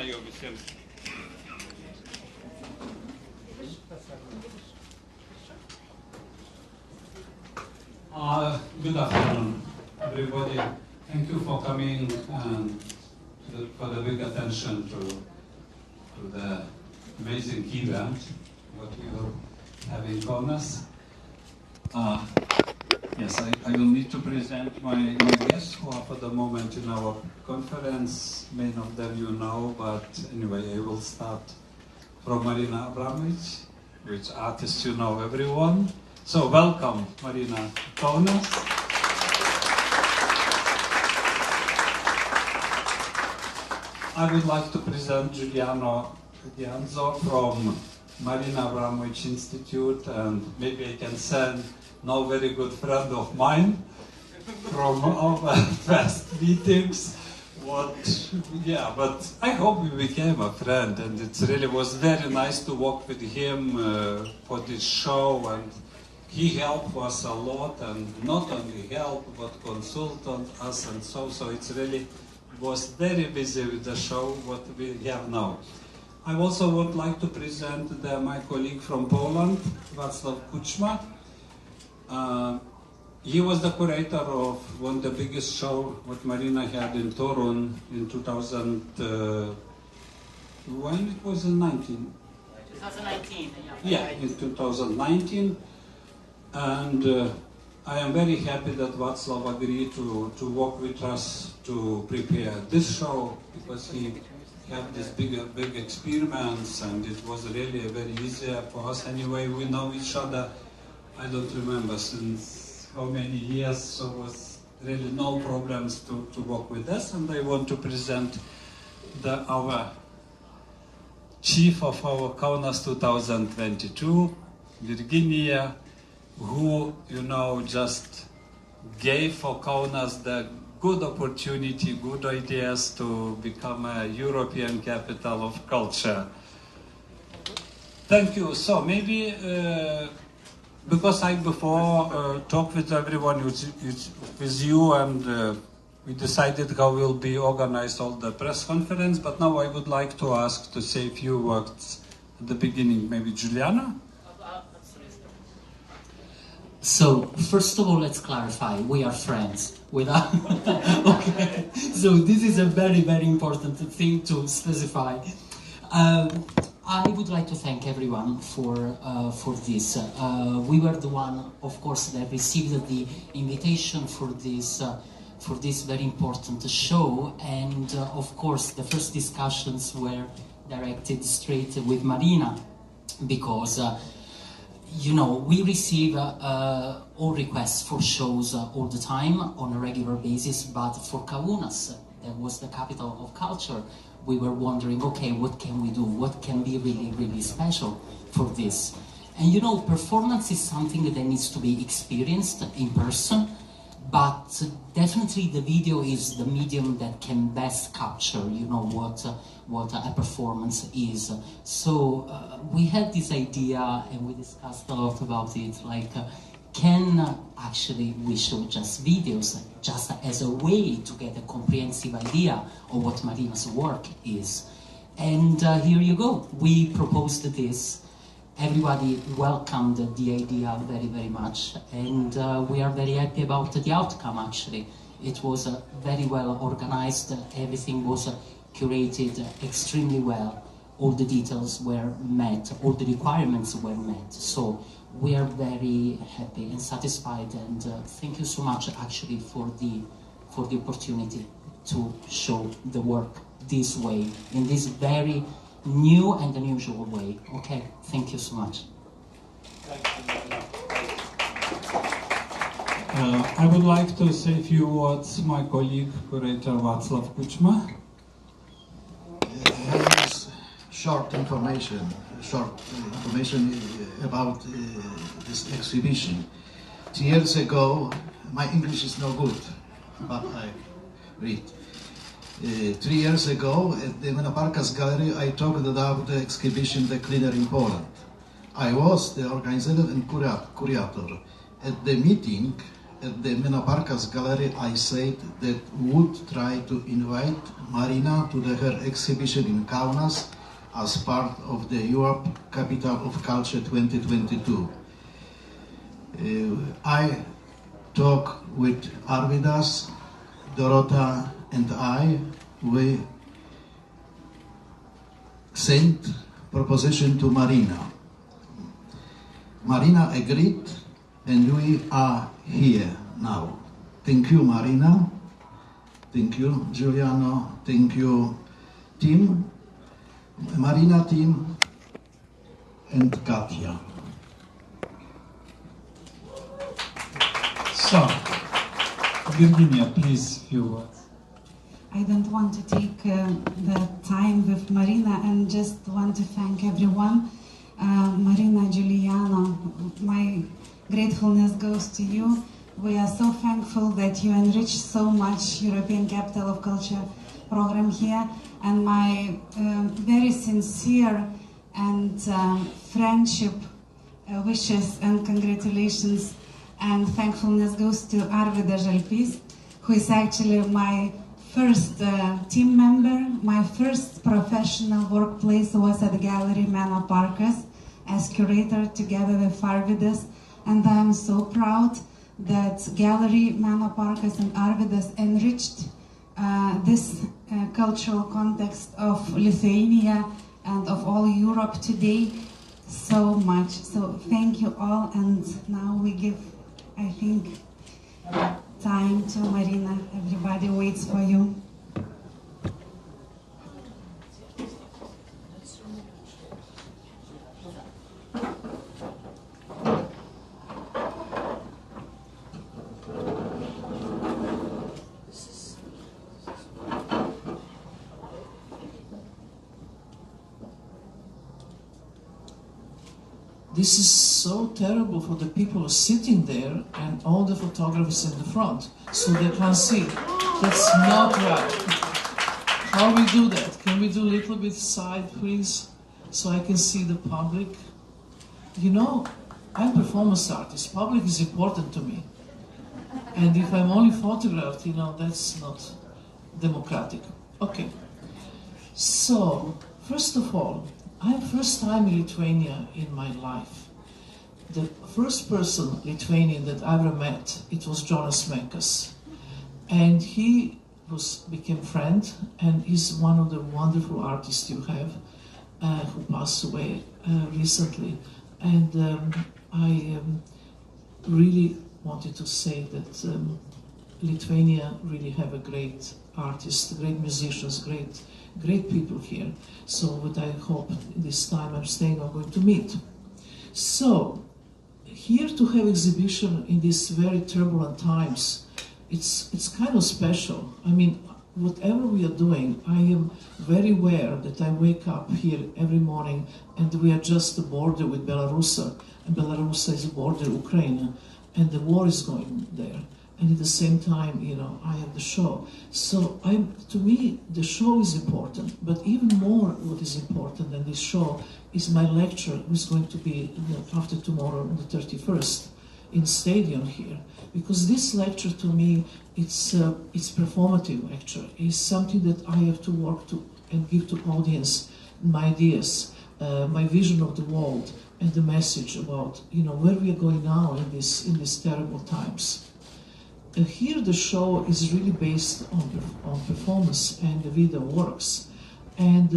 jau visiems. Good afternoon, everybody. Thank you for coming and for the big attention to the amazing event what we will have in Kaunas. Yes, I will need to present my guests who are for the moment in our conference. Many of them you know, but anyway, I will start from Marina Abramovič, which artist you know everyone. So welcome, Marina, to Kaunas. I would like to present Giuliano Dianzo from Marina Abramovič Institute, and maybe I can send now very good friend of mine from our past meetings. But I hope we became a friend, and it really was very nice to work with him for this show, and he helped us a lot, and not only help but consulted us, and so it really was very busy with the show what we have now. I also would like to present my colleague from Poland, Wacław Kuczma. He was the curator of one of the biggest show what Marina had in Torun in 2000. When it was in 19? 2019. Yeah, in 2019, and I am very happy that Wacław agreed to work with us to prepare this show, because he had these big experiments, and it was really very easy for us. Anyway, we know each other. I don't remember since how many years, so it was really no problems to work with us. And I want to present our chief of our Kaunas 2022, Virginia, who, you know, just gave for Kaunas the good opportunity, good ideas to become a European capital of culture. Thank you. So maybe, because I before talked with everyone, with you, and we decided how will be organized all the press conference, but now I would like to ask to say a few words at the beginning. Maybe Giuliano? So, first of all, let's clarify, we are friends. Okay. So this is a very, very important thing to specify. I would like to thank everyone for this. We were the one, of course, that received the invitation for this very important show, and of course, the first discussions were directed straight with Marina, because you know, we receive all requests for shows all the time on a regular basis, but for Kaunas, that was the capital of culture, we were wondering, okay, what can we do? What can be really, really special for this? And you know, performance is something that needs to be experienced in person, but definitely the video is the medium that can best capture, you know, what a performance is. So we had this idea, and we discussed a lot about it, like, can actually we show just videos, just as a way to get a comprehensive idea of what Marina's work is? And here you go, we proposed this. Everybody welcomed the idea very, very much, and we are very happy about the outcome, actually. It was very well organized, everything was curated extremely well, all the details were met, all the requirements were met, so we are very happy and satisfied, and thank you so much, actually, for the opportunity to show the work this way, in this very new and unusual way. Okay, thank you so much. I would like to say a few words, my colleague, curator Wacław Kuczma. Short information about this exhibition. 2 years ago, my English is no good, but I read. 3 years ago, at the Menaparkas Gallery, I talked about the exhibition The Cleaner in Poland. I was the organizer and curator. At the meeting, at the Mena Parkas Gallery, I said that we would try to invite Marina to her exhibition in Kaunas as part of the Europe Capital of Culture 2022. I talked with Arvidas, Dorota and we sent proposition to Marina. Marina agreed and we are here now. Thank you, Marina. Thank you, Giuliano. Thank you, team, Marina team, and Katja. So, Virginia, please, few words. I don't want to take the time with Marina and just want to thank everyone. Marina, Giuliano, my gratefulness goes to you. We are so thankful that you enriched so much European Capital of Culture program here, and my very sincere and friendship wishes and congratulations and thankfulness goes to Arvidas Žalpys, who is actually my first team member. My first professional workplace was at the Gallery Mena Parkas as curator together with Arvidas, and I am so proud that Gallery Mena Parkas and Arvidas enriched this cultural context of Lithuania and of all Europe today so much. So thank you all, and now we give, I think, time to Marina. Everybody waits for you. This is so terrible for the people who are sitting there and all the photographers in the front, so they can't see. That's not right. How we do that? Can we do a little bit side, please, so I can see the public? You know, I'm a performance artist. Public is important to me. And if I'm only photographed, you know, that's not democratic. Okay. So, first of all, I'm first time in Lithuania in my life. The first person Lithuanian that I ever met, it was Jonas Menkas. And he became friend, and he's one of the wonderful artists you have, who passed away recently. And I really wanted to say that Lithuania really have a great artists, great musicians, great people here. So what I hope this time I'm staying, I'm going to meet. So here to have exhibition in these very turbulent times, it's kind of special. I mean, whatever we are doing, I am very aware that I wake up here every morning and we are just the border with Belarus, and Belarus is a border Ukraine, and the war is going there. And at the same time, you know, I have the show. So to me, the show is important, but even more what is important than this show is my lecture, which is going to be after tomorrow on the 31st in stadium here. Because this lecture to me, it's performative lecture. It's something that I have to work to and give to audience my ideas, my vision of the world, and the message about, you know, where we are going now in these terrible times. Here the show is really based on performance and the video works. And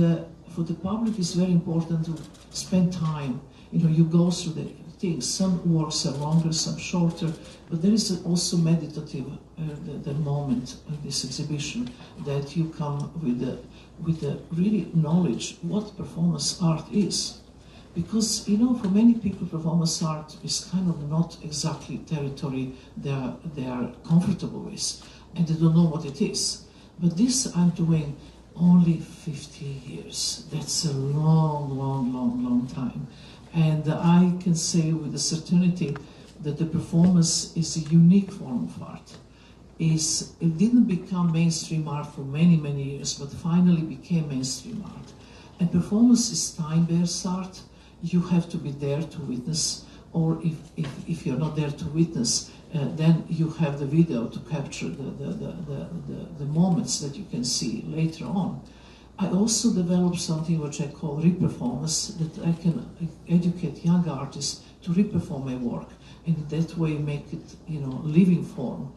for the public it's very important to spend time. You know, you go through the things. Some works are longer, some shorter, but there is also meditative the moment of this exhibition that you come with the really knowledge what performance art is. Because, you know, for many people, performance art is kind of not exactly territory they are comfortable with, and they don't know what it is. But this I'm doing only 50 years. That's a long time. And I can say with a certainty that the performance is a unique form of art. It didn't become mainstream art for many years, but finally became mainstream art. And performance is time-based art. You have to be there to witness, or if you're not there to witness, Then you have the video to capture the moments that you can see later on. I also developed something which I call re-performance, that I can educate young artists to re-perform my work, and in that way make it, living form.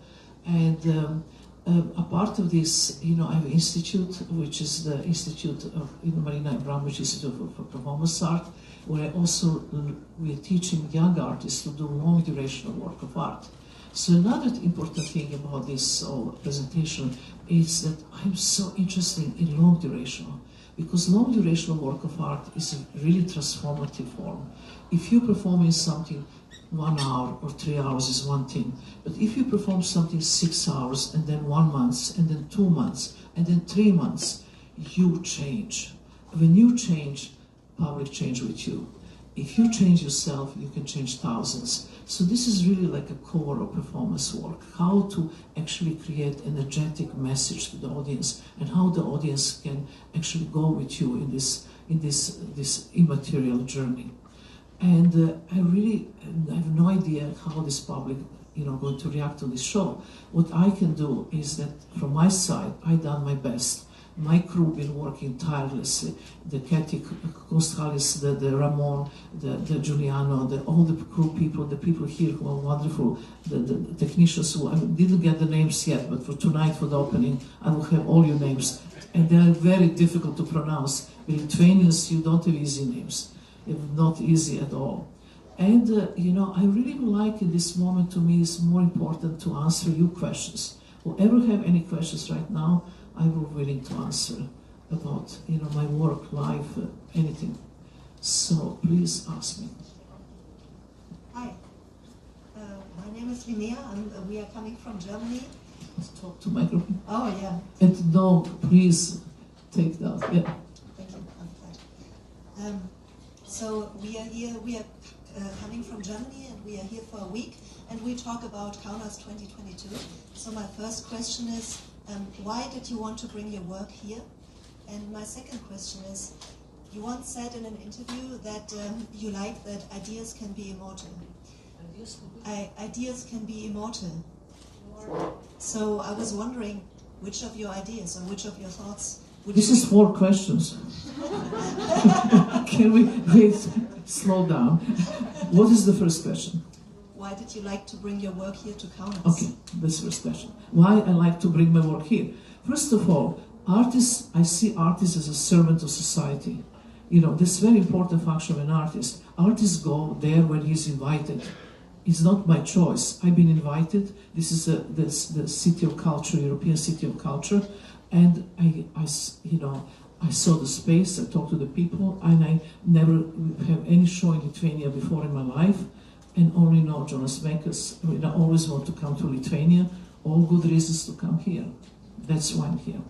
And a part of this, I have an institute, which is the Institute of Marina Abramovič Institute for Performance Art, where we are teaching young artists to do long durational work of art. So another important thing about this presentation is that I'm so interested in long durational, because long durational work of art is a really transformative form. If you perform in something 1 hour or 3 hours is one thing, but if you perform something 6 hours and then 1 month and then 2 months and then 3 months, you change. When you change, public change with you. If you change yourself, you can change thousands. So this is really like a core of performance work, how to actually create an energetic message to the audience, and how the audience can actually go with you in this immaterial journey. And I have no idea how this public, going to react to this show. What I can do is that from my side, I've done my best. My crew been working tirelessly. The Katy Kostalis, the Ramon, the Giuliano, all the crew people, the people here who are wonderful, the technicians who I didn't get the names yet, but for tonight, for the opening, I will have all your names. And they are very difficult to pronounce. The Lithuanians, you don't have easy names. It's not easy at all. And, I really would like in this moment, to me, it's more important to answer your questions. Whoever have any questions right now, I will be willing to answer about, my work, life, anything. So please ask me. Hi, my name is Linnea, and we are coming from Germany. Let's talk to microphone. Oh, yeah. And no, please take that. Yeah. Thank you. I'm glad. So we are here. We are coming from Germany, and we are here for a week, and we talk about Kaunas 2022. So my first question is, why did you want to bring your work here? And my second question is, you once said in an interview that you like that ideas can be immortal. Ideas can be immortal. So I was wondering, which of your ideas or which of your thoughts would This is 4 questions. Can we wait, slow down? What is the first question? Why did you like to bring your work here to Kaunas? Okay, that's the first question. Why I like to bring my work here? First of all, artists, I see artists as a servant of society. This very important function of an artist. Artists go there when he's invited. It's not my choice. I've been invited. This is the City of Culture, European City of Culture, and I saw the space. I talked to the people, and I never have any show in Lithuania before in my life. And only know Jonas Mekas. I always want to come to Lithuania. All good reasons to come here. That's why I'm here.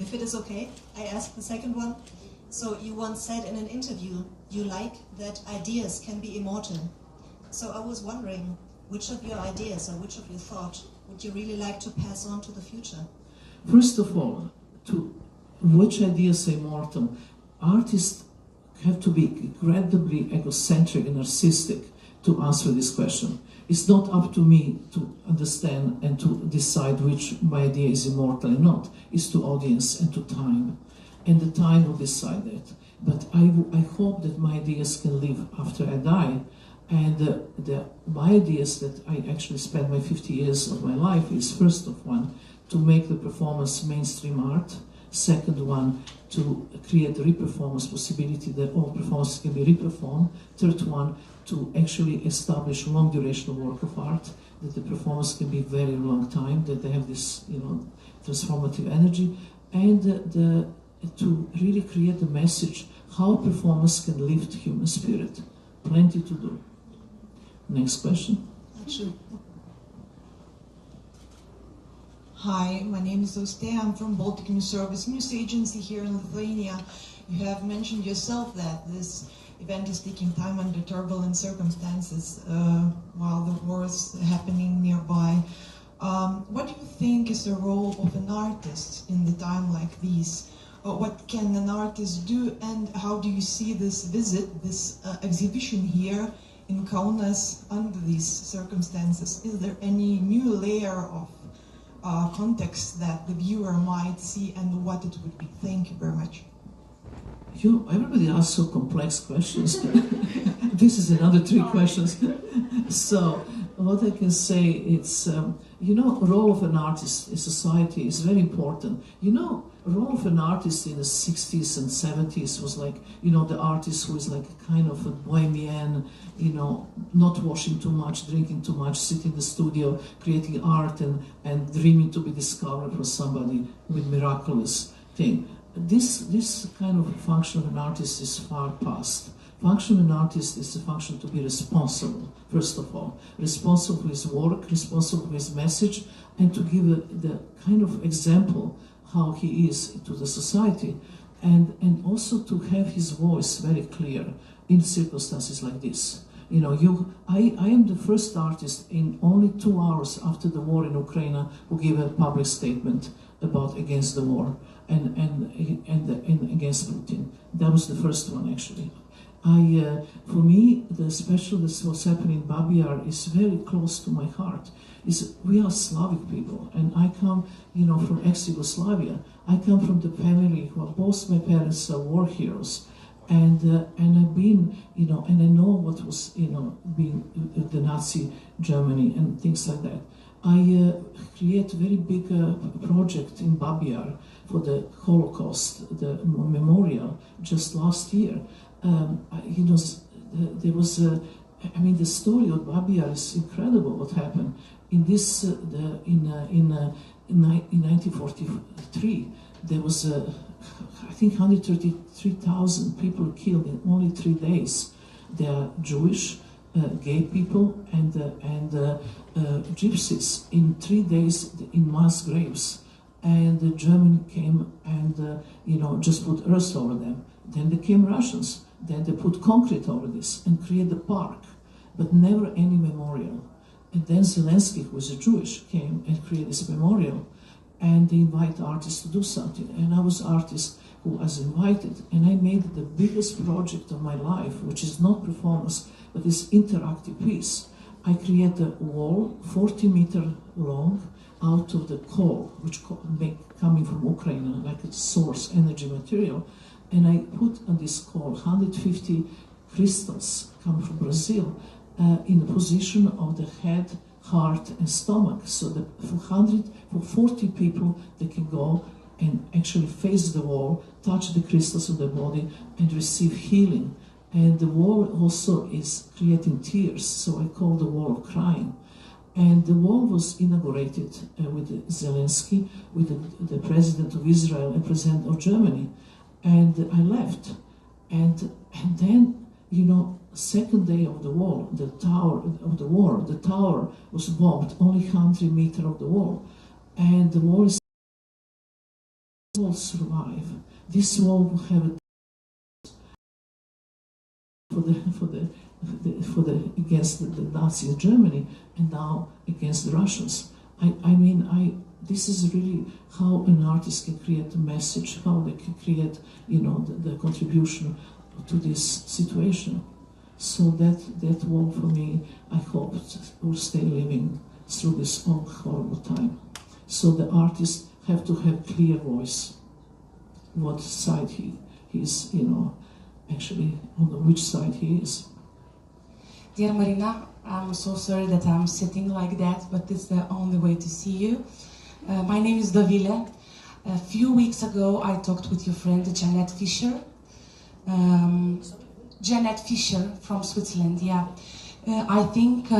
If it is okay, I ask the second one. So you once said in an interview, you like that ideas can be immortal. So I was wondering, which of your ideas or which of your thought would you really like to pass on to the future? First of all, which ideas are immortal? Artists have to be incredibly egocentric and narcissistic to answer this question. It's not up to me to understand and to decide which my idea is immortal or not. It's to audience and to time. And the time will decide that. But I hope that my ideas can live after I die. And my ideas that I actually spent my 50 years of my life is, first of one, to make the performance mainstream art. Second one, to create a re-performance possibility that all performances can be re-performed. Third one, to actually establish long durational work of art, that the performance can be very long time, that they have this, transformative energy, and to really create a message how performance can lift human spirit. Plenty to do. Next question. Hi, my name is Oste. I'm from Baltic News Service News Agency here in Lithuania. You have mentioned yourself that this event is taking time under turbulent circumstances while the war is happening nearby. What do you think is the role of an artist in the time like these? What can an artist do, and how do you see this visit, this exhibition here in Kaunas under these circumstances? Is there any new layer of context that the viewer might see and what it would be? Thank you very much. Everybody asks so complex questions. This is another 3 questions. So what I can say, it's, role of an artist in society is very important. Role of an artist in the 60s and 70s was like, the artist who is like kind of a bohemian, not washing too much, drinking too much, sitting in the studio, creating art and dreaming to be discovered for somebody with miraculous thing. This kind of function of an artist is far past. Function of an artist is the function to be responsible, first of all. Responsible for his work, responsible for his message, and to give the kind of example how he is to the society, and also to have his voice very clear in circumstances like this. I am the first artist in only 2 hours after the war in Ukraine who gave a public statement against the war and against Putin. That was the first one, actually. For me, especially what's happening in Babi Yar is very close to my heart. We are Slavic people, and I come, from ex-Yugoslavia. I come from the family where both my parents are war heroes, and I've been, and I know what was, being the Nazi Germany and things like that. I create a very big project in Babi Yar for the Holocaust, the memorial, just last year. There was the story of Babi Yar is incredible. What happened in this in 1943? There was I think 133,000 people killed in only 3 days. They are Jewish, gay people, and gypsies in 3 days in mass graves. And Germany came and just put earth over them. Then there came Russians. Then they put concrete over this and created a park, but never any memorial. And then Zelensky, who was a Jewish, came and created this memorial, and they invite artists to do something. And I was artist who was invited, and I made the biggest project of my life, which is not performance, but this interactive piece. I created a wall 40 meters long out of the coal, which coming from Ukraine, like a source energy material. And I put on this coal 150 crystals come from Brazil in the position of the head, heart, and stomach. So that for 40 people, they can go and actually face the wall, touch the crystals of the body, and receive healing. And the wall also is creating tears, so I call the wall of crying. And the wall was inaugurated with Zelensky, with the president of Israel and president of Germany. And I left. And then, second day of the wall, the tower was bombed, only 100 meters of the wall. And the wall will survive. This wall will have against the Nazi Germany, and now against the Russians. This is really how an artist can create a message, how they can create, the contribution to this situation. So that wall for me, I hope will stay living through this horrible time. So the artist have to have clear voice, what side he is, actually on which side he is. Dear Marina, I'm so sorry that I'm sitting like that, but it's the only way to see you. My name is Dovile. A few weeks ago, I talked with your friend Janet Fischer. Janet Fischer from Switzerland, yeah. I think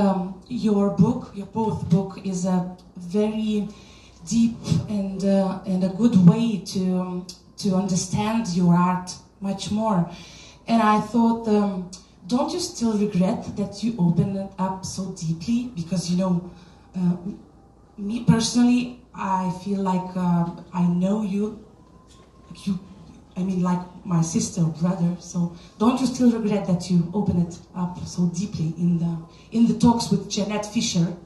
your both book is a very deep and a good way to understand your art much more. And I thought, don't you still regret that you opened it up so deeply? Because, me personally, I feel like I know you, like my sister or brother. So don't you still regret that you opened it up so deeply in the talks with Janet Fischer?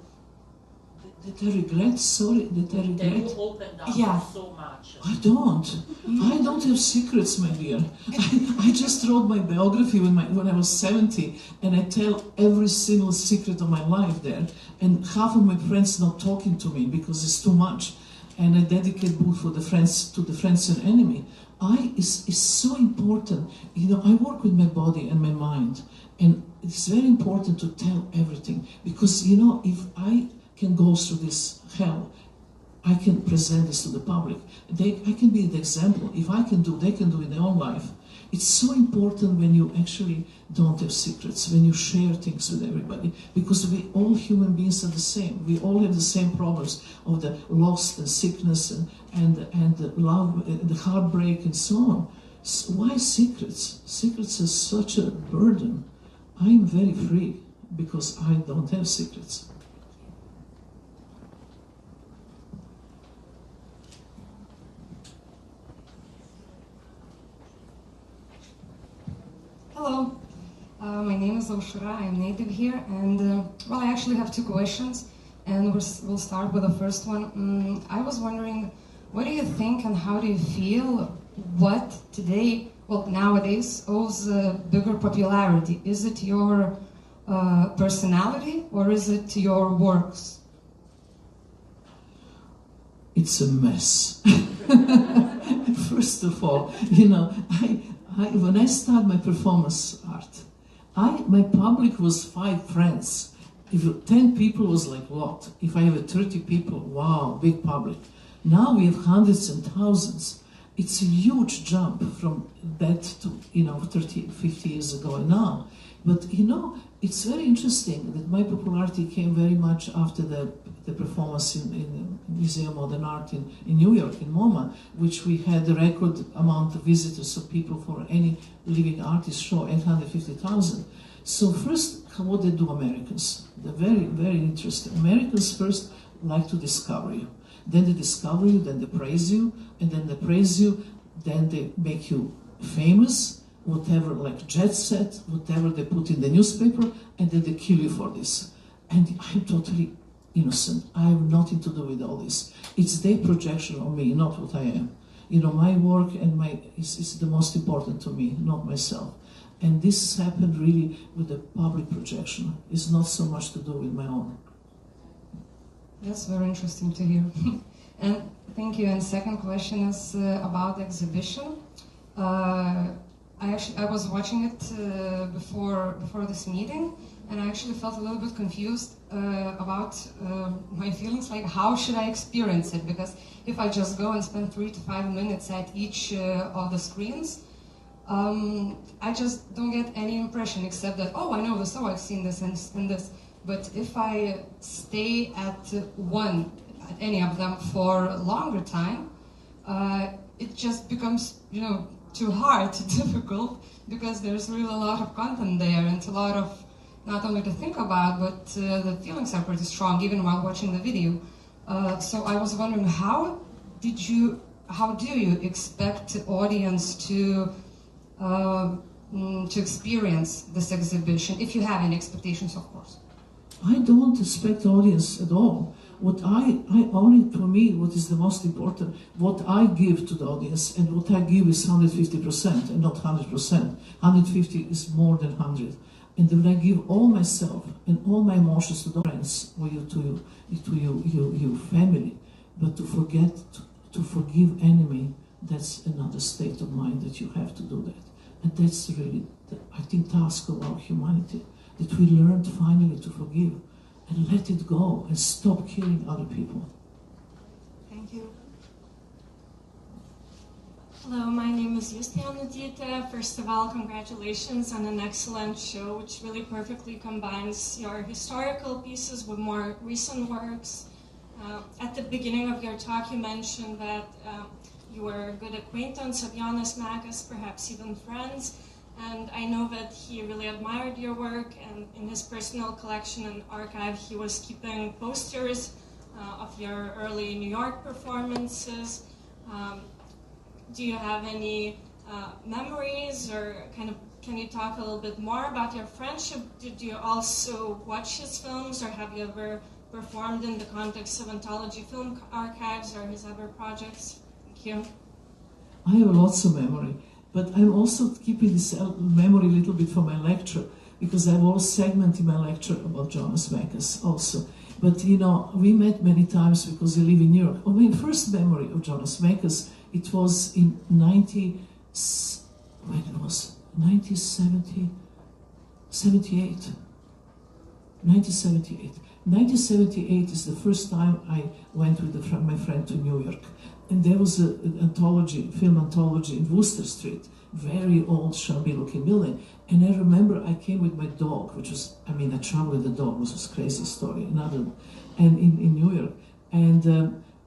Did I regret? Sorry, did I regret? You opened up so much. I don't have secrets, my dear. I just wrote my biography when I was 70, and I tell every single secret of my life there. And half of my friends not talking to me because it's too much. And I dedicate book for the friends to the friends and enemy. It's so important. You know, I work with my body and my mind, and it's very important to tell everything, because you know, if I can go through this hell, I can present this to the public. I can be the example. If I can do, they can do in their own life. It's so important when you actually don't have secrets, when you share things with everybody, because we all human beings are the same. We all have the same problems of the loss and sickness and the love, the heartbreak and so on. So why secrets? Secrets are such a burden. I'm very free because I don't have secrets. Hello, my name is Aushra, I'm native here, and well, I actually have two questions, and we'll start with the first one. I was wondering, what do you think and how do you feel what today, well, nowadays, owes bigger popularity? Is it your personality or is it your works? It's a mess. First of all, you know, when I started my performance art, my public was 5 friends. If 10 people was like what? If I have 30 people, wow, big public. Now we have hundreds and thousands. It's a huge jump from that to, you know, 30, 50 years ago and now. But, you know, it's very interesting that my popularity came very much after the performance in the Museum of Modern Art in New York, in MoMA, which we had a record amount of visitors of people for any living artist show, 850,000. So first, what they do Americans? They're very, very interesting. Americans first like to discover you. Then they discover you, then they praise you, and then they praise you, then they make you famous, whatever, like jet set, whatever they put in the newspaper, and then they kill you for this. And I'm totally innocent. I have nothing to do with all this. It's their projection on me, not what I am. You know, my work and is the most important to me, not myself. And this happened really with the public projection. It's not so much to do with my own. That's very interesting to hear. And thank you. And second question is about the exhibition. I was watching it before this meeting, and I actually felt a little bit confused about my feelings, like how should I experience it? Because if I just go and spend 3 to 5 minutes at each of the screens, I just don't get any impression except that, oh, I know this, oh, I've seen this and this. But if I stay at any of them for a longer time, it just becomes, you know, too hard, difficult, because there's really a lot of content there and a lot of not only to think about, but the feelings are pretty strong even while watching the video. So I was wondering, how do you expect the audience to experience this exhibition, if you have any expectations, of course? I don't expect audience at all. What I only, for me, what is the most important, what I give to the audience, and what I give is 150% and not 100%. 150 is more than 100. And when I give all myself and all my emotions to the friends, or your family, but to forgive enemy, that's another state of mind that you have to do that. And that's really, I think, task of our humanity, that we learned finally to forgive and let it go and stop killing other people. Thank you. Hello, my name is Justiana. First of all, congratulations on an excellent show, which really perfectly combines your historical pieces with more recent works. At the beginning of your talk, you mentioned that you were a good acquaintance of Jonas Mekas, perhaps even friends. And I know that he really admired your work, and in his personal collection and archive, he was keeping posters of your early New York performances. Do you have any memories, or can you talk a little bit more about your friendship? Did you also watch his films, or have you ever performed in the context of anthology film archives or his other projects? Thank you. I have lots of memory, but I'm also keeping this memory a little bit for my lecture, because I have a whole segment in my lecture about Jonas Mekas also. But you know, we met many times because I live in New York. Oh, my first memory of Jonas Mekas, it was in 1978. 1978 is the first time I went with my friend to New York. And there was an anthology, film anthology in Wooster Street, very old, shabby-looking building. And I remember I came with my dog, which was, I mean, I traveled with the dog, which was a crazy story, and in New York. And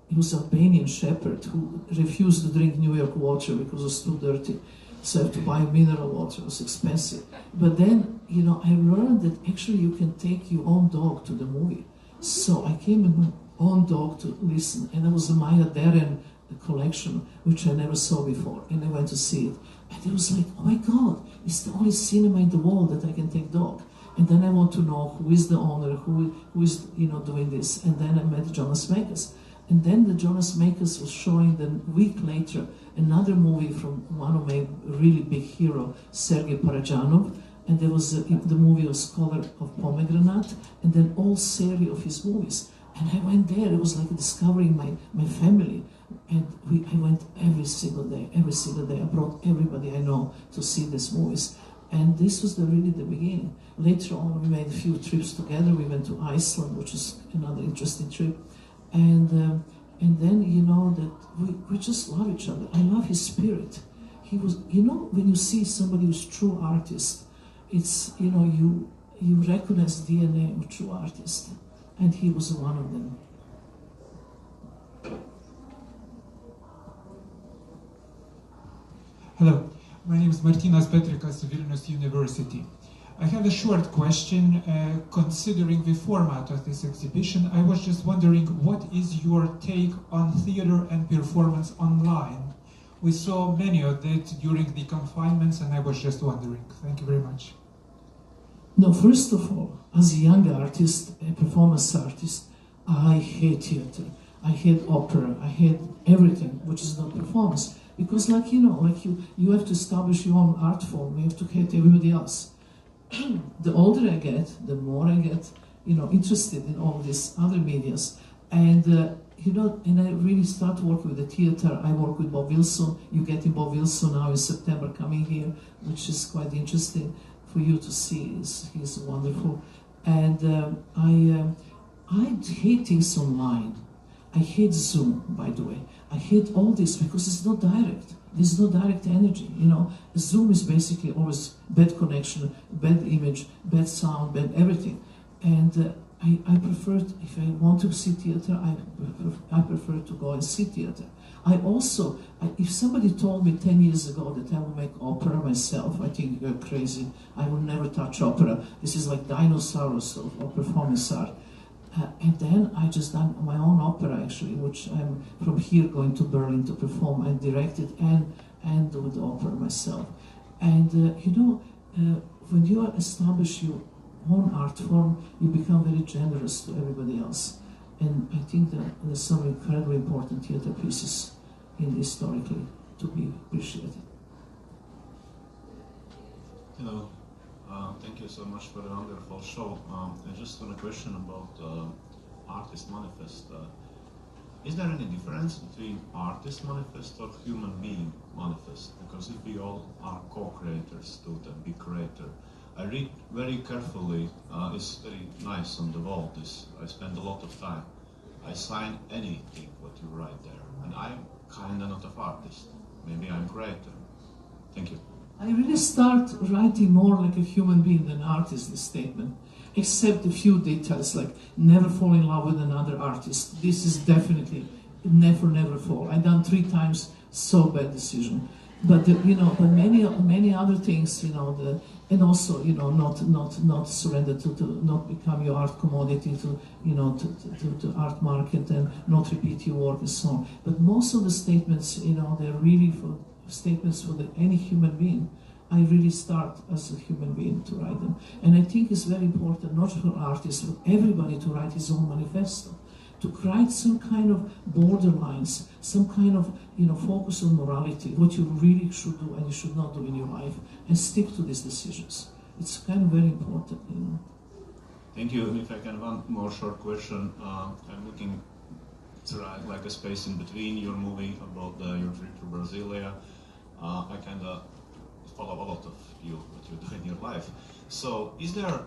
it was an Albanian shepherd who refused to drink New York water because it was too dirty. So I had to buy mineral water, it was expensive. But then, you know, I learned that actually you can take your own dog to the movie. So I came with my own dog to listen, and there was a Maya Deren collection, which I never saw before, and I went to see it. And it was like, oh my God, it's the only cinema in the world that I can take dog. And then I want to know who is the owner, who is, you know, doing this. And then I met Jonas Mekas. And then the Jonas Mekas was showing the week later another movie from one of my really big hero, Sergei Parajanov. And there was the movie was Scholar of Pomegranate, and then all series of his movies. And I went there, it was like discovering my family. And I went every single day. I brought everybody I know to see these movies. And this was really the beginning. Later on, we made a few trips together. We went to Iceland, which was another interesting trip. And then, you know, that we just love each other. I love his spirit. He was, you know, when you see somebody who's true artist, it's, you know, you recognize DNA of true artist. And he was one of them. Hello, my name is Martinas Petrikas, Vilnius University. I have a short question. Considering the format of this exhibition, I was just wondering, what is your take on theater and performance online? We saw many of it during the confinements, and I was just wondering. Thank you very much. No, first of all, as a young artist, a performance artist, I hate theater. I hate opera. I hate everything which is not performance. Because, like, you know, like you have to establish your own art form. You have to hate everybody else. The older I get, the more I get, you know, interested in all these other medias. And, you know, and I really start working with the theater. I work with Bob Wilson. You get in Bob Wilson now in September coming here, which is quite interesting for you to see. He's wonderful. And I hate things online. I hate Zoom, by the way. I hate all this because it's not direct. There's no direct energy, you know. Zoom is basically always bad connection, bad image, bad sound, bad everything. And I prefer, if I want to see theater, I prefer to go and see theater. I also, if somebody told me 10 years ago that I would make opera myself, I think you're crazy. I will never touch opera. This is like dinosaurs of performance art. And then I just done my own opera, actually, which I'm from here going to Berlin to perform and direct it and do the opera myself. And you know, when you establish your own art form, you become very generous to everybody else. And I think that there's some incredibly important theater pieces historically to be appreciated. Hello. Thank you so much for the wonderful show. I just want a question about artist manifest. Is there any difference between artist manifest or human being manifest? Because if we all are co-creators to the big creator, I read very carefully. It's very nice on the wall. I spend a lot of time. I sign anything what you write there, and I'm kinda not an artist. Maybe I'm creator. Thank you. I really start writing more like a human being than an artist, this statement, except a few details, like never fall in love with another artist. This is definitely never fall. I've done 3 times, so bad decision. But you know, but many other things, you know, and also, you know, not surrender to not become your art commodity, to, you know, to art market, and not repeat your work and so on. But most of the statements, you know, they're really for statements for any human being. I really start as a human being to write them. And I think it's very important, not for artists, but everybody to write his own manifesto, to write some kind of borderlines, some kind of, focus on morality, what you really should do and you should not do in your life, and stick to these decisions. It's kind of very important, Thank you. And if I can, one more short question. I'm looking to write like a space in between your movie about your trip to Brasilia. I kind of follow a lot of what you do in your life. So is there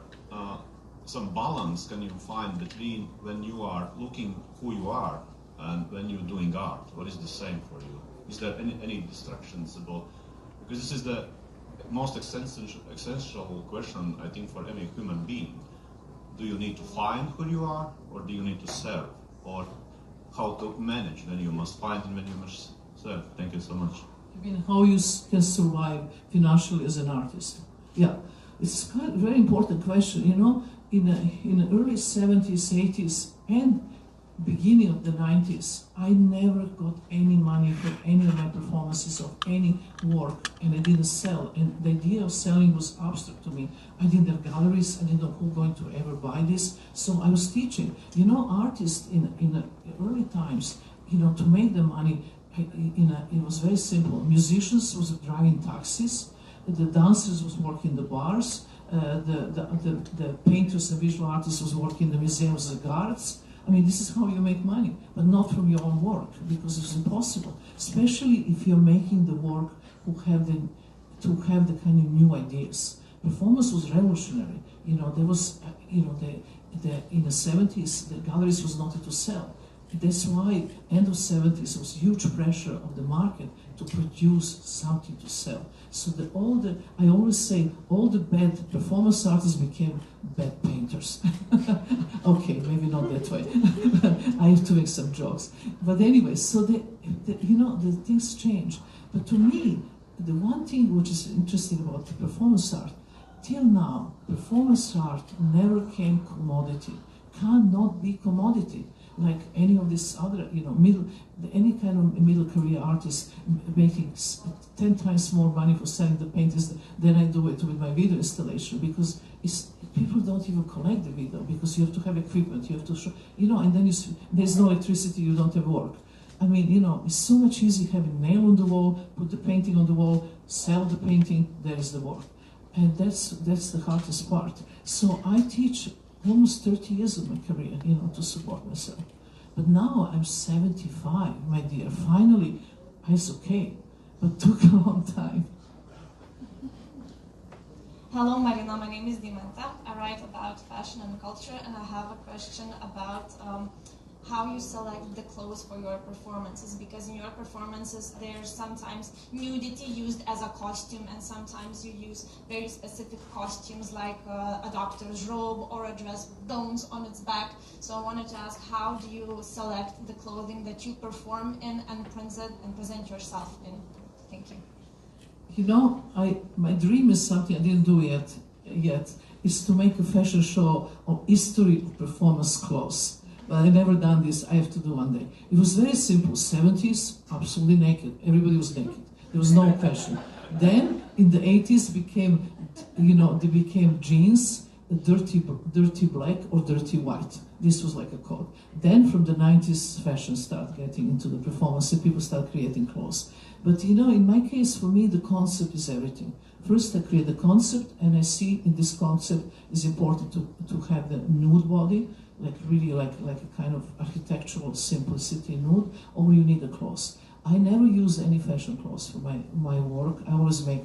some balance can you find between when you are looking who you are and when you're doing art? What is the same for you? Is there any distractions about, because this is the most essential question, I think, for any human being. Do you need to find who you are, or do you need to serve? Or how to manage when you must find and when you must serve? Thank you so much. I mean, how you can survive financially as an artist? Yeah, it's kind of a very important question. In the early 70s, 80s, and beginning of the 90s, I never got any money for any of my performances of any work, and I didn't sell. And the idea of selling was abstract to me. I didn't have galleries, I didn't know who's going to ever buy this. So I was teaching. Artists in the early times, to make the money, it was very simple. Musicians was driving taxis, the dancers was working the bars, the painters and visual artists was working in the museums as guards. I mean, this is how you make money, but not from your own work, because it's impossible. Especially if you're making the work to have the kind of new ideas. Performance was revolutionary. There was, in the 70s, the galleries was not to sell. That's why end of 70s there was huge pressure of the market to produce something to sell. So I always say, all the bad performance artists became bad painters. Okay, maybe not that way. I have to make some jokes. But anyway, so the things change. But to me, the one thing which is interesting about the performance art, till now, performance art never came commodity. Cannot be commodity. Like any of this other, any kind of middle career artist making 10 times more money for selling the paintings than I do it with my video installation, because people don't even collect the video, because you have to have equipment, you have to show, and then there's no electricity, you don't have work. I mean, it's so much easier having nail on the wall, put the painting on the wall, sell the painting, there is the work. And that's the hardest part. So I teach almost 30 years of my career, to support myself. But now I'm 75, my dear. Finally, it's okay, but took a long time. Hello, Marina. My name is Dimanta. I write about fashion and culture, and I have a question about how you select the clothes for your performances, because in your performances there's sometimes nudity used as a costume, and sometimes you use very specific costumes like a doctor's robe or a dress with bones on its back. So I wanted to ask, how do you select the clothing that you perform in and present yourself in? Thank you. My dream is something I didn't do yet, is to make a fashion show of history of performance clothes. But I've never done this. I have to do one day. It was very simple. 70s, absolutely naked. Everybody was naked. There was no fashion. Then in the 80s they became jeans, dirty black or dirty white. This was like a code. Then from the 90s, fashion started getting into the performance, and people start creating clothes. But in my case, for me, the concept is everything. First, I create the concept, and I see in this concept is important to have the nude body, like really like a kind of architectural simplicity nude, or you need the clothes. I never use any fashion clothes for my work. I always make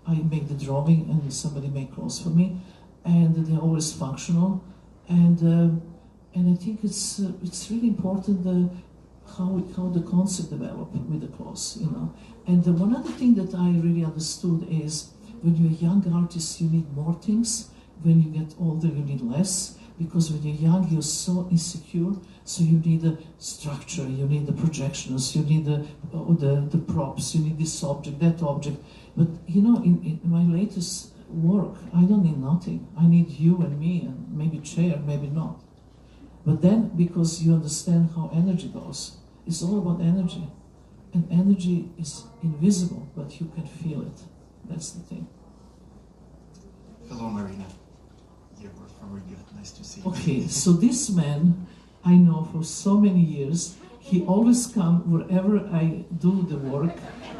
I make the drawing, and somebody make clothes for me, and they're always functional. And I think it's really important how the concept developed with the clothes, And the one other thing that I really understood is, when you're a young artist, you need more things. When you get older, you need less. Because when you're young, you're so insecure, so you need the structure, you need the projections, you need the props, you need this object, that object. But in my latest work, I don't need nothing. I need you and me, and maybe chair, maybe not. But then, because you understand how energy goes, it's all about energy. And energy is invisible, but you can feel it. That's the thing. Hello, Marina. Yeah, we're from Riga. Nice to see you. Okay, so this man I know for so many years. He always come wherever I do the work,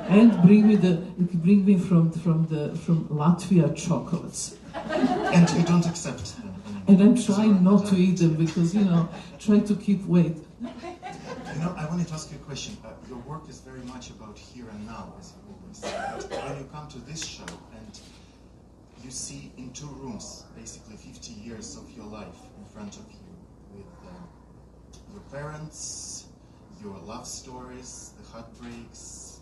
and bring me from Latvia chocolates. And you don't accept them. And I'm trying not to eat them because, you know, try to keep weight. You know, I wanted to ask you a question. Your work is very much about here and now, as you always say. But when you come to this show and you see in 2 rooms, basically 50 years of your life in front of you, with your parents, your love stories, the heartbreaks,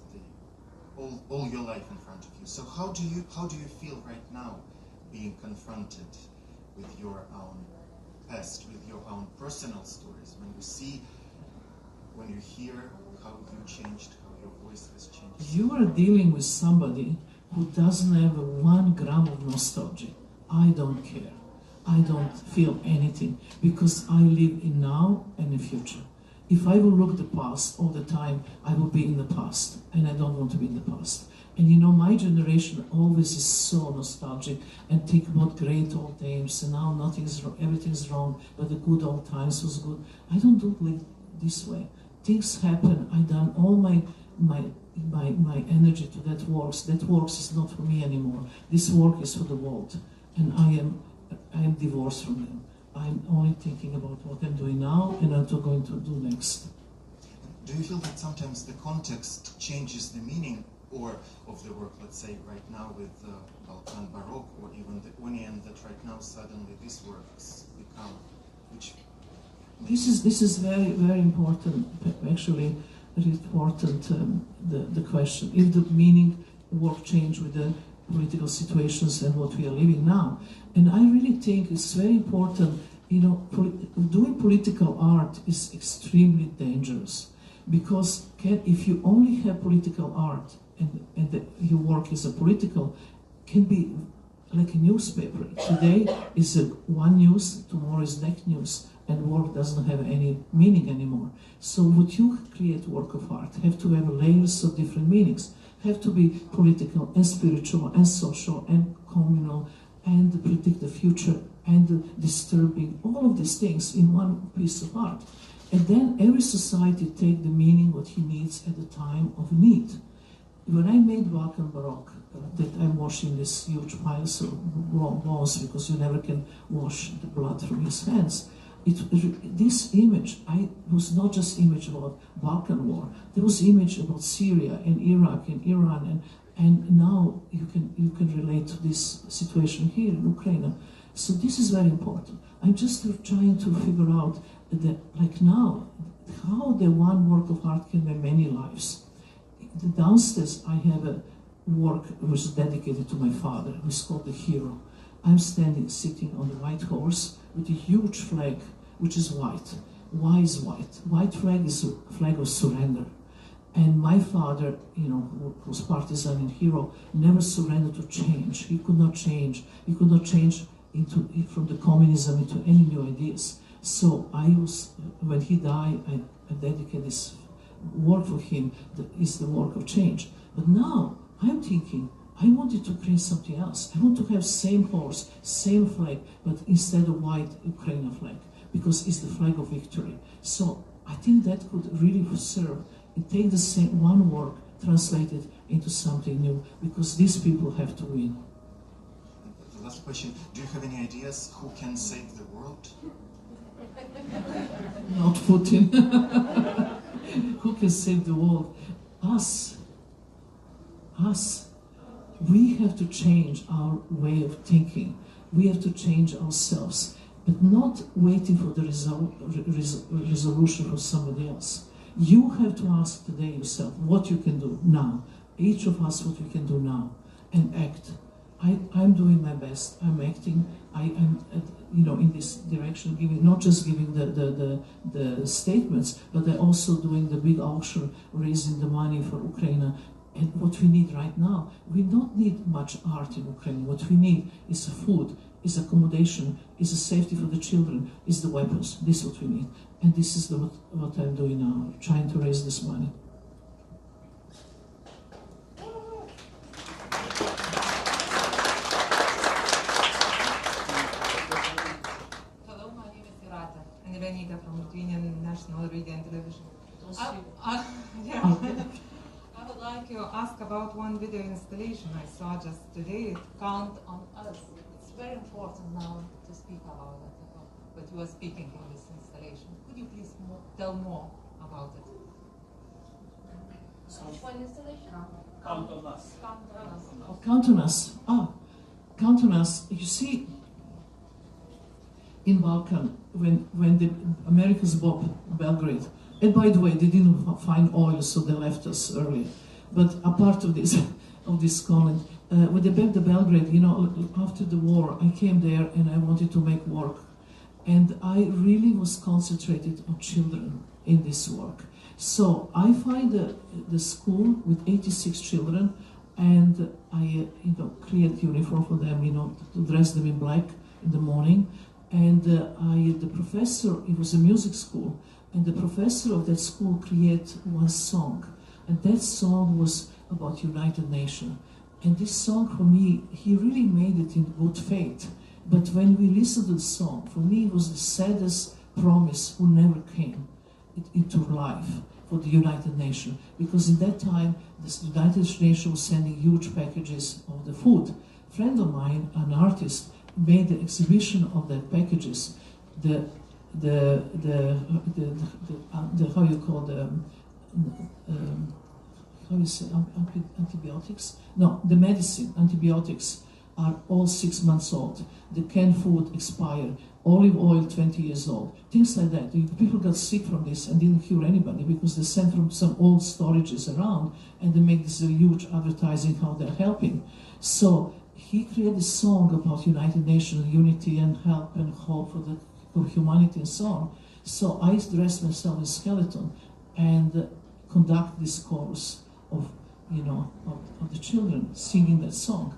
all your life in front of you. So how do you feel right now, being confronted with your own past, with your own personal stories, when you hear how you changed, how your voice has changed? You are dealing with somebody who doesn't have 1 gram of nostalgia. I don't care. I don't feel anything because I live in now and the future. If I will look the past all the time, I will be in the past, and I don't want to be in the past. And you know, my generation always is so nostalgic and think about great old times, and now everything's wrong, but the good old times was good. I don't do it this way. Things happen. I done all my energy to that works. That works is not for me anymore. This work is for the world, and I am divorced from them. I'm only thinking about what I'm doing now and what I'm going to do next. Do you feel that sometimes the context changes the meaning of the work, let's say right now with Balkan Baroque or even the Union, that right now suddenly this work has become, which... This is very, very important, actually, very important, the question. If the meaning work change with the political situations and what we are living now. And I really think it's very important, you know, doing political art is extremely dangerous, because if you only have political art and your work is a political, can be like a newspaper. Today is one news, tomorrow is that news, and work doesn't have any meaning anymore. So would you create work of art have to have layers of different meanings, have to be political and spiritual and social and communal and predict the future and disturbing, all of these things in one piece of art. And then every society take the meaning what he needs at the time of need. When I made Balkan Baroque, that I'm washing this huge piles of bones because you never can wash the blood from his hands, this image, was not just image about Balkan War. There was image about Syria and Iraq and Iran, and now you can relate to this situation here in Ukraine. So this is very important. I'm just trying to figure out that, like now, how the one work of art can be many lives. Downstairs, I have a work which is dedicated to my father. It's called The Hero. I'm sitting on the white horse with a huge flag, which is white. Why is white? White flag is a flag of surrender. And my father, you know, who was partisan and hero, never surrendered to change. He could not change. He could not change from the communism into any new ideas. So when he died, I dedicated this work for him. That is the work of change. But now I'm thinking, I wanted to create something else. I want to have same horse, same flag, but instead of white, Ukrainian flag, because it's the flag of victory. So I think that could really serve and take the same one work, translate it into something new, because these people have to win. The last question, do you have any ideas who can save the world? Not Putin. Who can save the world? Us. Us. We have to change our way of thinking. We have to change ourselves, but not waiting for the resolution for somebody else. You have to ask today yourself what you can do now. Each of us what we can do now, and act. I'm doing my best. I'm acting. I'm in this direction, not just giving the statements, but I'm also doing the big auction, raising the money for Ukraine. And what we need right now, we don't need much art in Ukraine. What we need is food, is accommodation, is a safety for the children, is the weapons. This is what we need. And this is what I'm doing now, trying to raise this money. one video installation I saw just today, Count on Us. It's very important now to speak about it, but you are speaking in this installation. Could you please tell more about it? Which one installation? Count on Us. Count on Us. Oh, Count on Us. Count on Us. You see, in Balkan, when the Americans bombed Belgrade, and by the way, they didn't find oil, so they left us early. But a part of this comment, when they bombed the Belgrade, you know, after the war, I came there and I wanted to make work, and I really was concentrated on children in this work. So I find the school with 86 children, and I, create uniform for them, to dress them in black in the morning. And the professor, it was a music school, and the professor of that school created one song, and that song was about United Nations. And this song, for me, he really made it in good faith. But when we listened to the song, for me, it was the saddest promise who never came into life for the United Nations, because in that time the United Nations was sending huge packages of the food. A friend of mine, an artist, made the exhibition of the packages, the how you call the how you say antibiotics? No, the medicine antibiotics are all 6 months old. The canned food expired. Olive oil 20 years old. Things like that. People got sick from this and didn't cure anybody because they sent from some old storages around and they make this huge advertising how they're helping. So he created a song about United Nations, unity and help and hope for humanity and so on. So I dressed myself in skeleton and conduct this chorus of the children singing that song.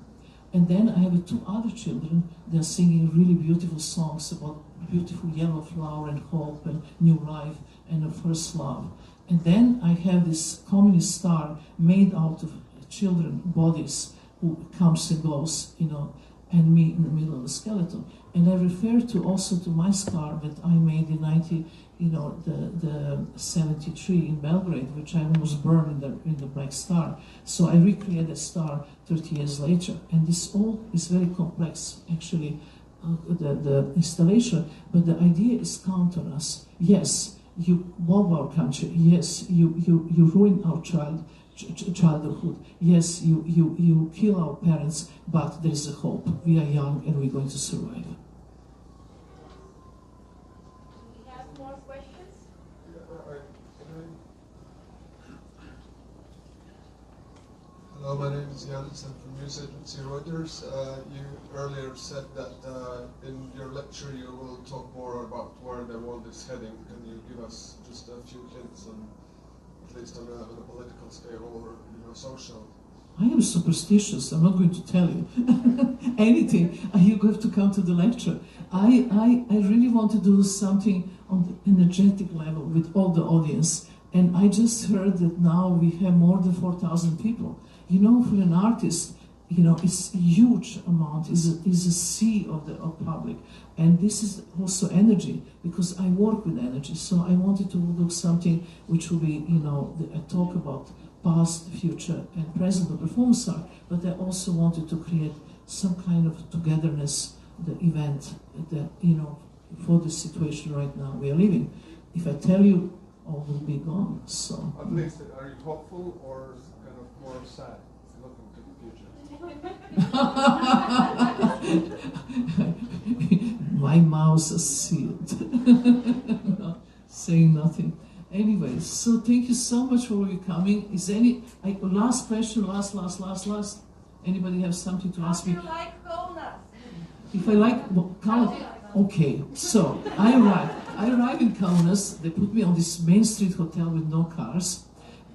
And then I have 2 other children. They're singing really beautiful songs about beautiful yellow flower and hope and new life and a first love. And then I have this communist star made out of children bodies who comes and goes, and me in the middle of the skeleton. And I refer also to my scar that I made in the 73 in Belgrade, which I almost burned in the Black Star. So I recreated that star 30 years later. And this all is very complex, actually, the installation. But the idea is count on us. Yes, you bomb our country. Yes, you ruin our childhood. Yes, you kill our parents, but there is a hope. We are young and we're going to survive. Hello, my name is Jens. I'm from news agency Reuters. You earlier said that in your lecture you will talk more about where the world is heading. Can you give us just a few hints on, at least on a political scale or social? I am superstitious. I'm not going to tell you anything. You have to come to the lecture. I really want to do something on the energetic level with all the audience. And I just heard that now we have more than 4,000 people. For an artist, it's a huge amount, is a sea of public. And this is also energy, because I work with energy. So I wanted to do something which will be, a talk about past, future, and present of performance art. But I also wanted to create some kind of togetherness, the event, that, for the situation right now we are living. If I tell you, all will be gone. So. At least, are you hopeful or kind of more sad, looking to the future? My mouth is sealed. No, saying nothing. Anyway, so thank you so much for you coming. Is any last question? Last. Anybody have something to ask me? How do you like Kaunas? If I like Kaunas, okay. So I arrive in Kaunas. They put me on this Main Street hotel with no cars,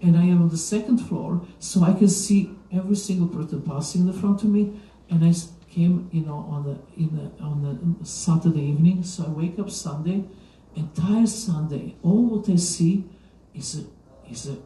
and I am on the 2nd floor, so I can see every single person passing in front of me. And I came, on the Saturday evening. So I wake up Sunday, entire Sunday. All what I see is a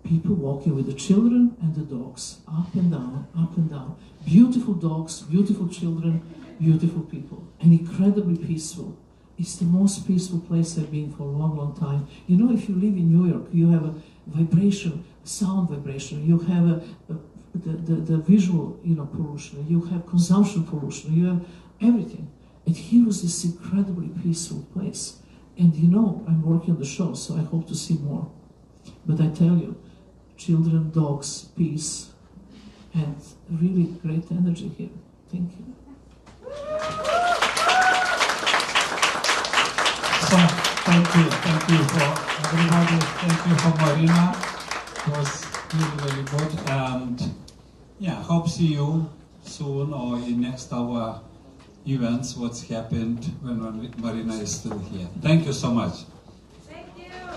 people walking with the children and the dogs, up and down. Beautiful dogs, beautiful children, beautiful people, and incredibly peaceful. It's the most peaceful place I've been for a long, long time. If you live in New York, you have a vibration, sound vibration. You have a the visual, pollution. You have consumption pollution. You have everything. And here was this incredibly peaceful place. And I'm working on the show, so I hope to see more. But I tell you, children, dogs, peace, and really great energy here. Thank you. So, thank you for everybody. Thank you for Marina. It was really good. And yeah, hope see you soon or in next our events, what's happened when Marina is still here. Thank you so much. Thank you.